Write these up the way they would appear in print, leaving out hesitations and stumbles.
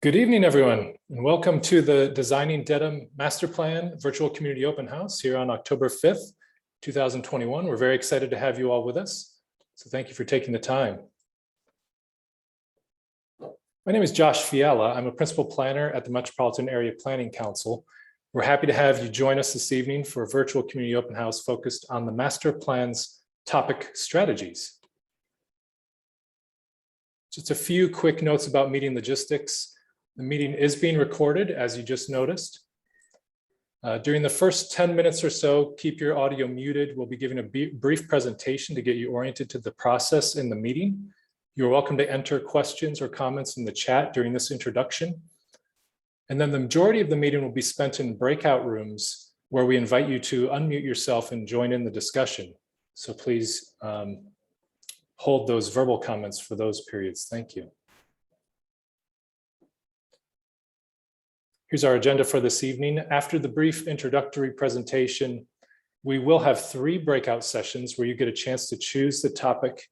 Good evening, everyone, and welcome to the Designing Dedham Master Plan Virtual Community Open House here on October 5th, 2021. We're very excited to have you all with us, so thank you for taking the time. My name is Josh Fiala. I'm a principal planner at the Metropolitan Area Planning Council. We're happy to have you join us this evening for a virtual community open house focused on the master plan's topic strategies. Just a few quick notes about meeting logistics. The meeting is being recorded, as you just noticed. During the first 10 minutes or so, keep your audio muted. We'll be giving a brief presentation to get you oriented to the process in the meeting. You're welcome to enter questions or comments in the chat during this introduction. And then the majority of the meeting will be spent in breakout rooms where we invite you to unmute yourself and join in the discussion. So please hold those verbal comments for those periods. Thank you. Here's our agenda for this evening. After the brief introductory presentation, we will have 3 breakout sessions where you get a chance to choose the topic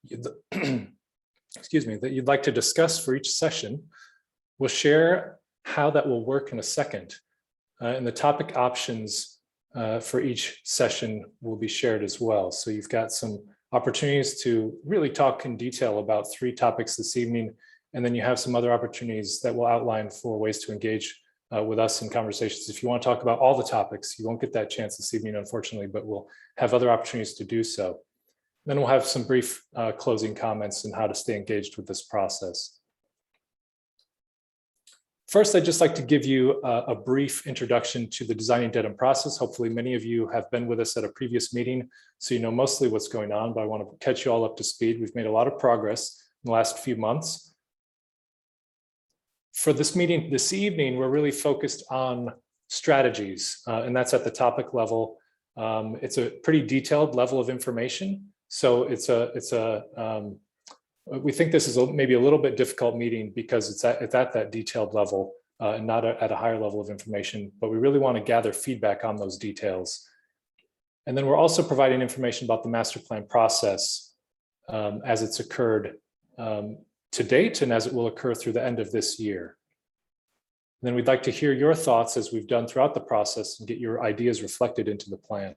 excuse me, that you'd like to discuss for each session. We'll share how that will work in a second. And the topic options for each session will be shared as well. So you've got some opportunities to really talk in detail about 3 topics this evening. And then you have some other opportunities that will outline for ways to engage with us in conversations. If you want to talk about all the topics, you won't get that chance this evening, unfortunately, but we'll have other opportunities to do so. Then we'll have some brief closing comments on how to stay engaged with this process. First, I'd just like to give you a brief introduction to the Designing Dedham process. Hopefully many of you have been with us at a previous meeting, so you know mostly what's going on, but I want to catch you all up to speed. We've made a lot of progress in the last few months. For this meeting this evening, we're really focused on strategies, and that's at the topic level. It's a pretty detailed level of information. So we think this is maybe a little bit difficult meeting because it's at that detailed level and not at a higher level of information, but we really want to gather feedback on those details. And then we're also providing information about the master plan process as it's occurred to date and as it will occur through the end of this year. And then we'd like to hear your thoughts as we've done throughout the process and get your ideas reflected into the plan.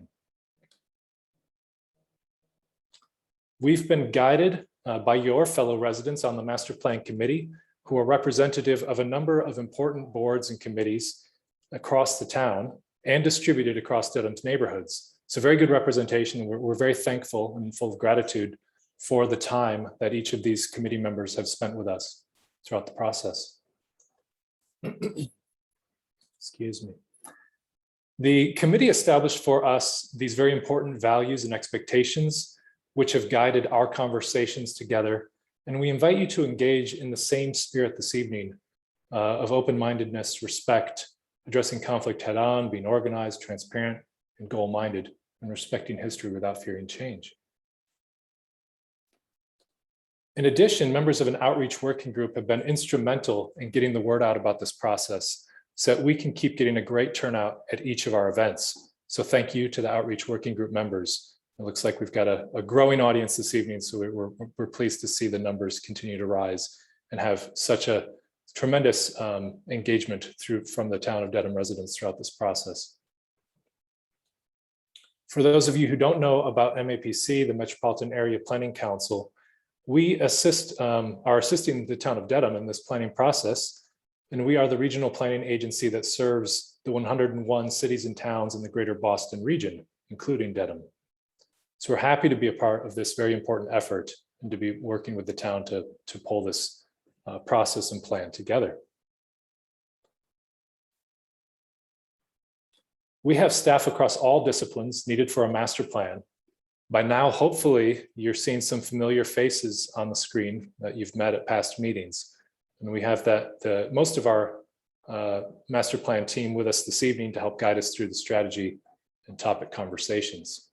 We've been guided by your fellow residents on the Master Plan Committee, who are representative of a number of important boards and committees across the town and distributed across Dedham's neighborhoods. It's a very good representation. We're very thankful and full of gratitude for the time that each of these committee members have spent with us throughout the process. Excuse me. The committee established for us these very important values and expectations, which have guided our conversations together. And we invite you to engage in the same spirit this evening of open-mindedness, respect, addressing conflict head-on, being organized, transparent, and goal-minded, and respecting history without fearing change. In addition, members of an outreach working group have been instrumental in getting the word out about this process so that we can keep getting a great turnout at each of our events. So thank you to the outreach working group members. It looks like we've got a growing audience this evening, so we're pleased to see the numbers continue to rise and have such a tremendous engagement from the town of Dedham residents throughout this process. For those of you who don't know about MAPC, the Metropolitan Area Planning Council, we are assisting the town of Dedham in this planning process, and we are the regional planning agency that serves the 101 cities and towns in the greater Boston region, including Dedham. So we're happy to be a part of this very important effort and to be working with the town to pull this process and plan together. We have staff across all disciplines needed for a master plan. By now, hopefully, you're seeing some familiar faces on the screen that you've met at past meetings. And we have most of our master plan team with us this evening to help guide us through the strategy and topic conversations.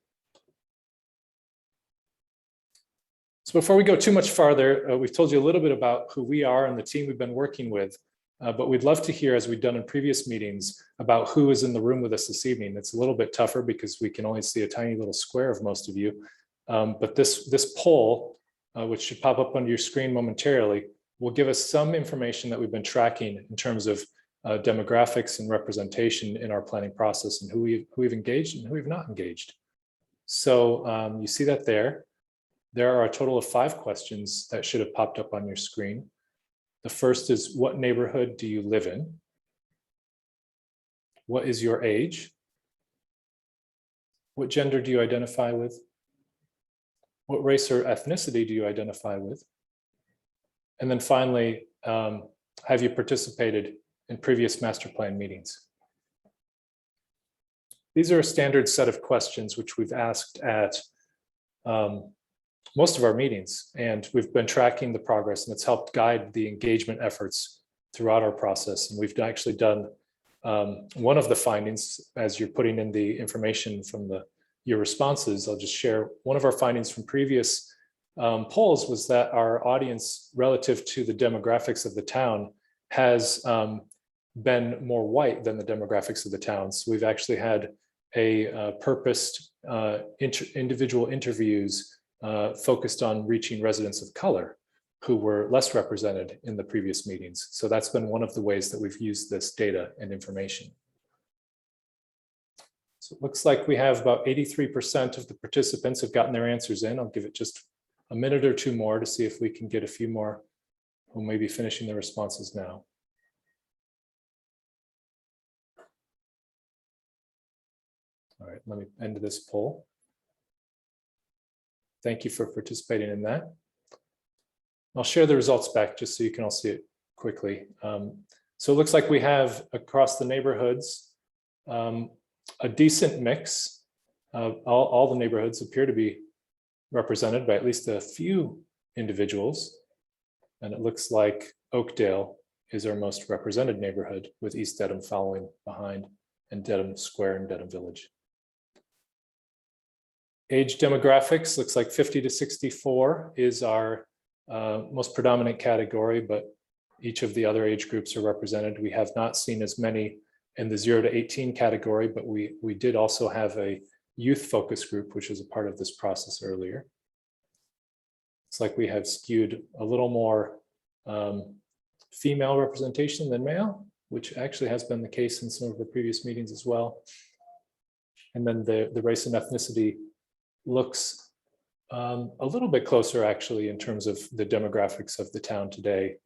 So before we go too much farther, we've told you a little bit about who we are and the team we've been working with. But we'd love to hear, as we've done in previous meetings, about who is in the room with us this evening. It's a little bit tougher because we can only see a tiny little square of most of you. But this poll, which should pop up on your screen momentarily, will give us some information that we've been tracking in terms of demographics and representation in our planning process, and who we've engaged and who we've not engaged. So you see that there. There are a total of 5 questions that should have popped up on your screen. The first is, what neighborhood do you live in? What is your age? What gender do you identify with? What race or ethnicity do you identify with? And then finally, have you participated in previous master plan meetings? These are a standard set of questions which we've asked at most of our meetings, and we've been tracking the progress, and it's helped guide the engagement efforts throughout our process. And we've actually done one of the findings, as you're putting in the information from your responses, I'll just share one of our findings from previous polls was that our audience relative to the demographics of the town has been more white than the demographics of the town. So we've actually had a purposed individual interviews focused on reaching residents of color who were less represented in the previous meetings. So that's been one of the ways that we've used this data and information. So it looks like we have about 83% of the participants have gotten their answers in. I'll give it just a minute or 2 more to see if we can get a few more who may be finishing their responses now. All right, let me end this poll. Thank you for participating in that. I'll share the results back just so you can all see it quickly. So it looks like we have across the neighborhoods a decent mix. All the neighborhoods appear to be represented by at least a few individuals. And it looks like Oakdale is our most represented neighborhood, with East Dedham following behind, and Dedham Square and Dedham Village. Age demographics looks like 50 to 64 is our most predominant category, but each of the other age groups are represented. We have not seen as many in the 0 to 18 category, but we did also have a youth focus group, which was a part of this process earlier. It's like we have skewed a little more female representation than male, which actually has been the case in some of the previous meetings as well. And then the race and ethnicity looks a little bit closer actually in terms of the demographics of the town today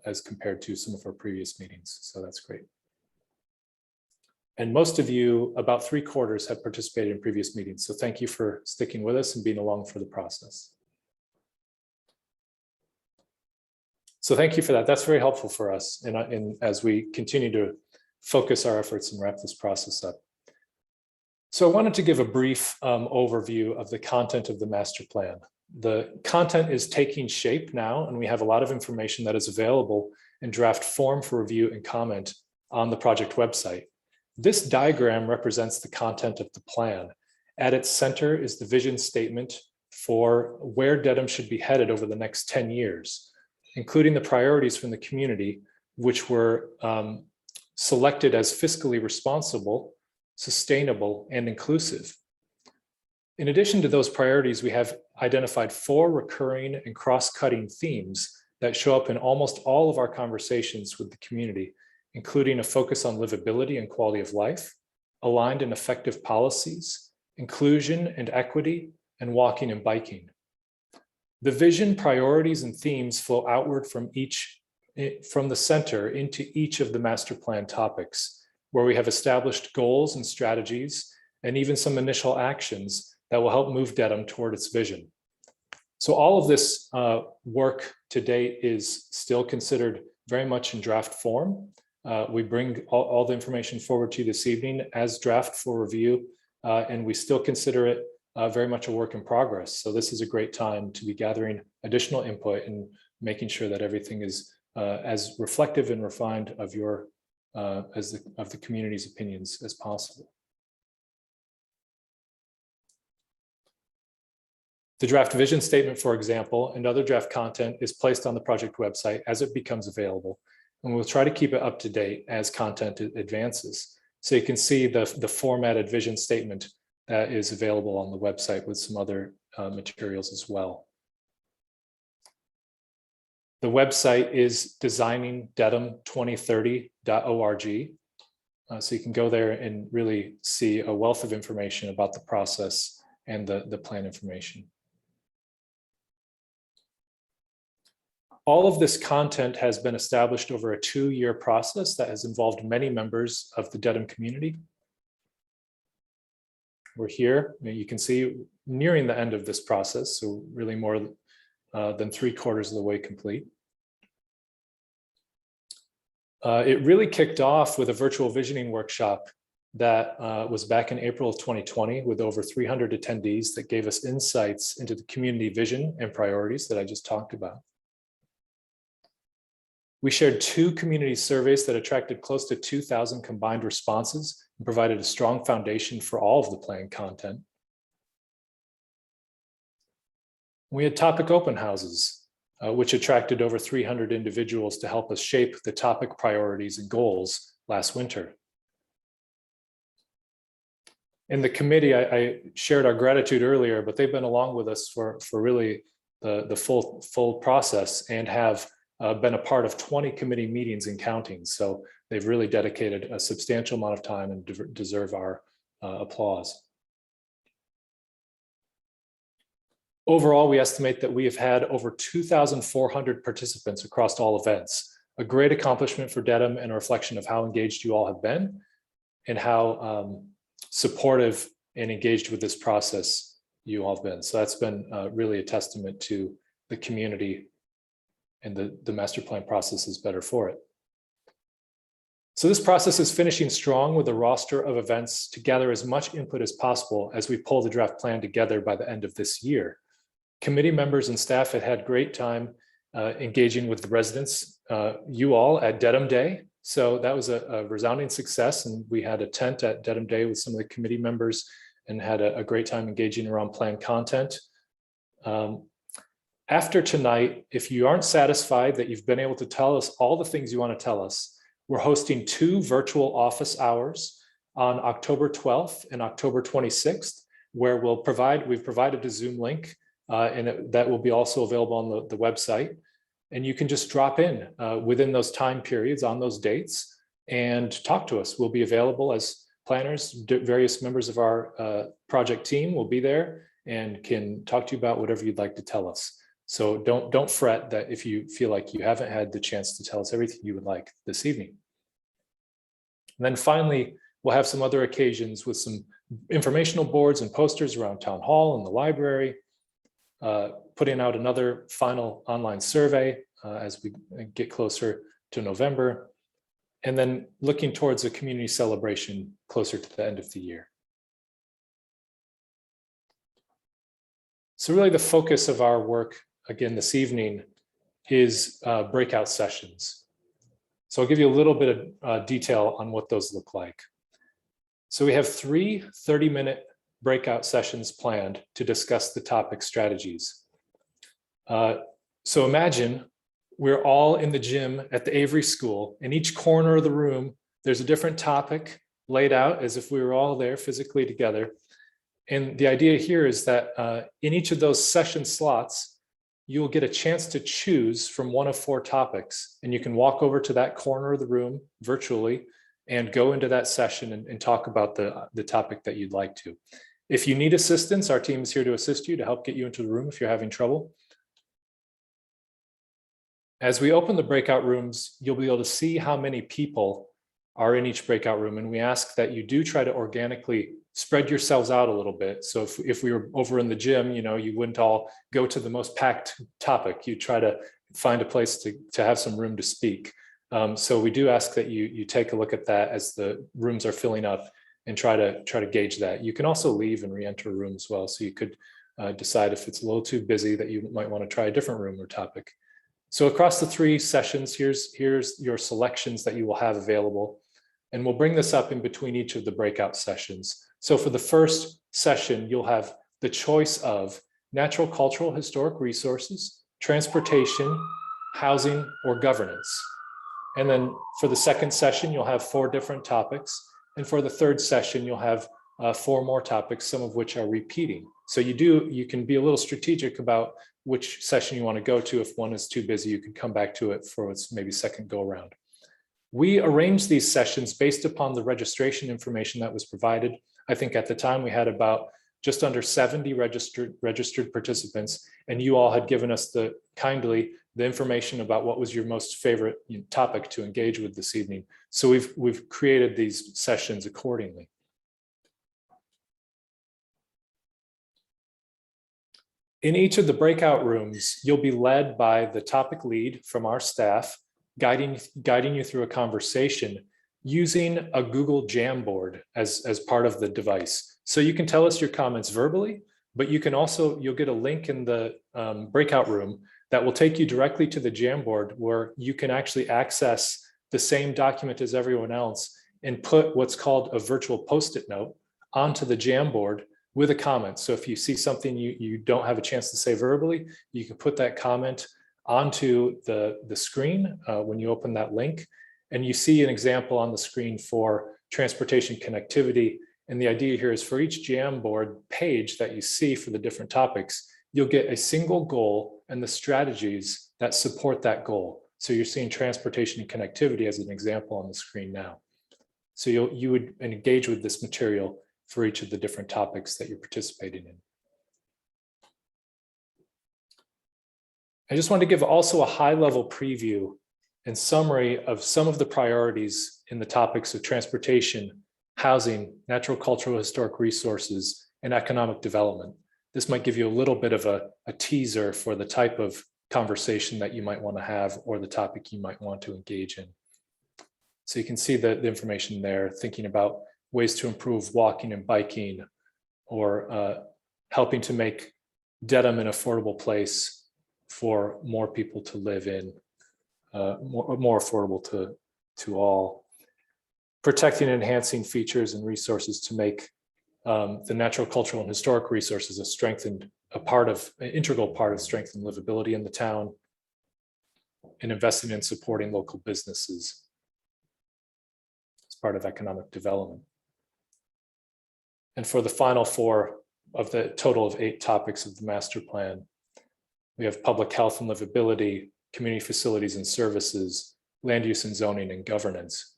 as compared to some of our previous meetings. So that's great. And most of you, about 3/4, have participated in previous meetings. So thank you for sticking with us and being along for the process. So thank you for that. That's very helpful for us and as we continue to focus our efforts and wrap this process up. So I wanted to give a brief overview of the content of the master plan. The content is taking shape now, and we have a lot of information that is available in draft form for review and comment on the project website. This diagram represents the content of the plan. At its center is the vision statement for where Dedham should be headed over the next 10 years, including the priorities from the community, which were selected as fiscally responsible, sustainable, and inclusive. In addition to those priorities, we have identified 4 recurring and cross-cutting themes that show up in almost all of our conversations with the community, including a focus on livability and quality of life, aligned and effective policies, inclusion and equity, and walking and biking. The vision, priorities, and themes flow outward from the center into each of the master plan topics, where we have established goals and strategies, and even some initial actions that will help move Dedham toward its vision. So all of this work to date is still considered very much in draft form. We bring all the information forward to you this evening as draft for review, and we still consider it very much a work in progress. So this is a great time to be gathering additional input and making sure that everything is as reflective and refined of your of the community's opinions as possible. The draft vision statement, for example, and other draft content is placed on the project website as it becomes available, and we'll try to keep it up to date as content advances. So you can see the formatted vision statement that is available on the website with some other materials as well. The website is designingdedham2030.org. So you can go there and really see a wealth of information about the process and the plan information. All of this content has been established over a 2-year process that has involved many members of the Dedham community. We're here, you can see, nearing the end of this process, so really more than 3/4 of the way complete. It really kicked off with a virtual visioning workshop that was back in April of 2020 with over 300 attendees that gave us insights into the community vision and priorities that I just talked about. We shared 2 community surveys that attracted close to 2,000 combined responses and provided a strong foundation for all of the planned content. We had topic open houses, which attracted over 300 individuals to help us shape the topic priorities and goals last winter. In the committee, I shared our gratitude earlier, but they've been along with us for really the full process and have been a part of 20 committee meetings and counting. So they've really dedicated a substantial amount of time and deserve our applause. Overall, we estimate that we have had over 2,400 participants across all events, a great accomplishment for Dedham and a reflection of how engaged you all have been and how supportive and engaged with this process you all have been. So that's been really a testament to the community, and the master plan process is better for it. So this process is finishing strong with a roster of events to gather as much input as possible as we pull the draft plan together by the end of this year. Committee members and staff have had great time engaging with the residents, you all at Dedham Day. So that was a resounding success, and we had a tent at Dedham Day with some of the committee members and had a great time engaging around planned content. After tonight, if you aren't satisfied that you've been able to tell us all the things you want to tell us, we're hosting 2 virtual office hours on October 12th and October 26th, where we've provided a Zoom link, and that will be also available on the website. And you can just drop in within those time periods on those dates and talk to us. We'll be available as planners. Various members of our project team will be there and can talk to you about whatever you'd like to tell us. So don't fret that if you feel like you haven't had the chance to tell us everything you would like this evening. And then finally, we'll have some other occasions with some informational boards and posters around Town Hall and the library, putting out another final online survey as we get closer to November, and then looking towards a community celebration closer to the end of the year. So really the focus of our work again this evening is breakout sessions. So I'll give you a little bit of detail on what those look like. So we have 3 30-minute breakout sessions planned to discuss the topic strategies. So imagine we're all in the gym at the Avery School. In each corner of the room, there's a different topic laid out as if we were all there physically together. And the idea here is that in each of those session slots, you will get a chance to choose from one of 4 topics, and you can walk over to that corner of the room virtually and go into that session and talk about the topic that you'd like to. If you need assistance, our team is here to assist you, to help get you into the room if you're having trouble. As we open the breakout rooms, you'll be able to see how many people are in each breakout room, and we ask that you do try to organically spread yourselves out a little bit. So if we were over in the gym, you wouldn't all go to the most packed topic. You try to find a place to have some room to speak. So we do ask that you take a look at that as the rooms are filling up and try to gauge that. You can also leave and re-enter a room as well. So you could decide if it's a little too busy that you might want to try a different room or topic. So across the 3 sessions, here's your selections that you will have available. And we'll bring this up in between each of the breakout sessions. So for the first session, you'll have the choice of natural, cultural, historic resources, transportation, housing, or governance. And then for the second session, you'll have 4 different topics. And for the third session, you'll have 4 more topics, some of which are repeating. So you can be a little strategic about which session you want to go to. If one is too busy, you could come back to it for its maybe second go around. We arranged these sessions based upon the registration information that was provided. I think at the time we had about just under 70 registered participants, and you all had given us kindly the information about what was your most favorite topic to engage with this evening. So we've created these sessions accordingly. In each of the breakout rooms, you'll be led by the topic lead from our staff, guiding you through a conversation using a Google Jamboard as part of the device. So you can tell us your comments verbally, but you can also, you'll get a link in the breakout room that will take you directly to the Jamboard, where you can actually access the same document as everyone else and put what's called a virtual Post-it note onto the Jamboard with a comment. So if you see something you don't have a chance to say verbally, you can put that comment onto the screen when you open that link. And you see an example on the screen for transportation connectivity. And the idea here is for each Jamboard page that you see for the different topics, you'll get a single goal and the strategies that support that goal. So you're seeing transportation and connectivity as an example on the screen now. So you would engage with this material for each of the different topics that you're participating in. I just want to give also a high-level preview and summary of some of the priorities in the topics of transportation, housing, natural, cultural, historic resources, and economic development. This might give you a little bit of a teaser for the type of conversation that you might want to have or the topic you might want to engage in. So you can see the information there, thinking about ways to improve walking and biking, or helping to make Dedham an affordable place for more people to live in, more affordable to all. Protecting and enhancing features and resources to make the natural, cultural, and historic resources an integral part of strengthened livability in the town, and investing in supporting local businesses as part of economic development. And for the final 4 of the total of 8 topics of the master plan, we have public health and livability, community facilities and services, land use and zoning, and governance.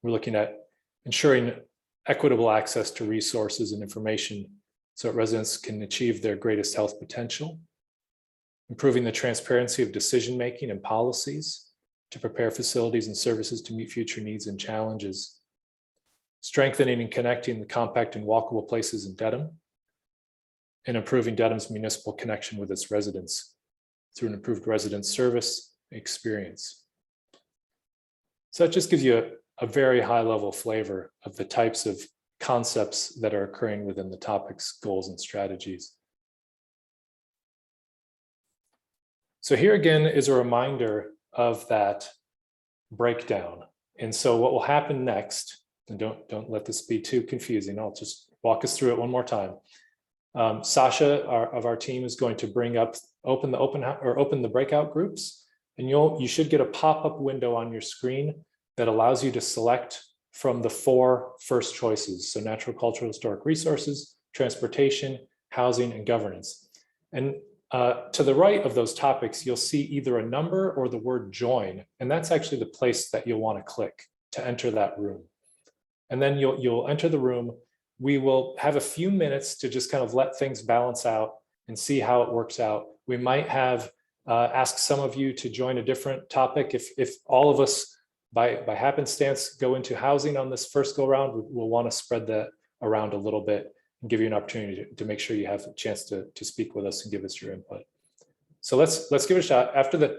We're looking at ensuring equitable access to resources and information so that residents can achieve their greatest health potential, improving the transparency of decision-making and policies to prepare facilities and services to meet future needs and challenges, strengthening and connecting the compact and walkable places in Dedham, and improving Dedham's municipal connection with its residents through an improved resident service experience. So that just gives you a very high level flavor of the types of concepts that are occurring within the topics, goals, and strategies. So here again is a reminder of that breakdown. And so what will happen next, and don't let this be too confusing, I'll just walk us through it one more time. Sasha of our team is going to open the breakout groups, and you should get a pop-up window on your screen that allows you to select from the 4 first choices. So natural, cultural, historic resources, transportation, housing, and governance. And to the right of those topics, you'll see either a number or the word join. And that's actually the place that you'll want to click to enter that room. And then you'll enter the room. We will have a few minutes to just kind of let things balance out and see how it works out. We might have ask some of you to join a different topic. If all of us by happenstance go into housing on this first go round, we'll want to spread that around a little bit and give you an opportunity to make sure you have a chance to speak with us and give us your input. So let's give it a shot. After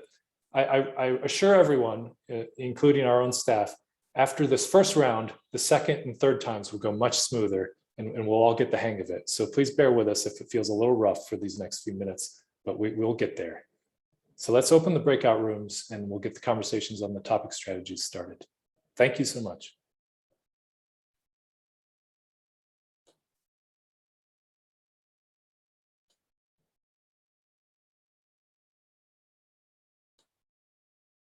I assure everyone, including our own staff, after this first round, the second and third times will go much smoother, and we'll all get the hang of it. So please bear with us if it feels a little rough for these next few minutes, but we'll get there. So let's open the breakout rooms and we'll get the conversations on the topic strategies started. Thank you so much.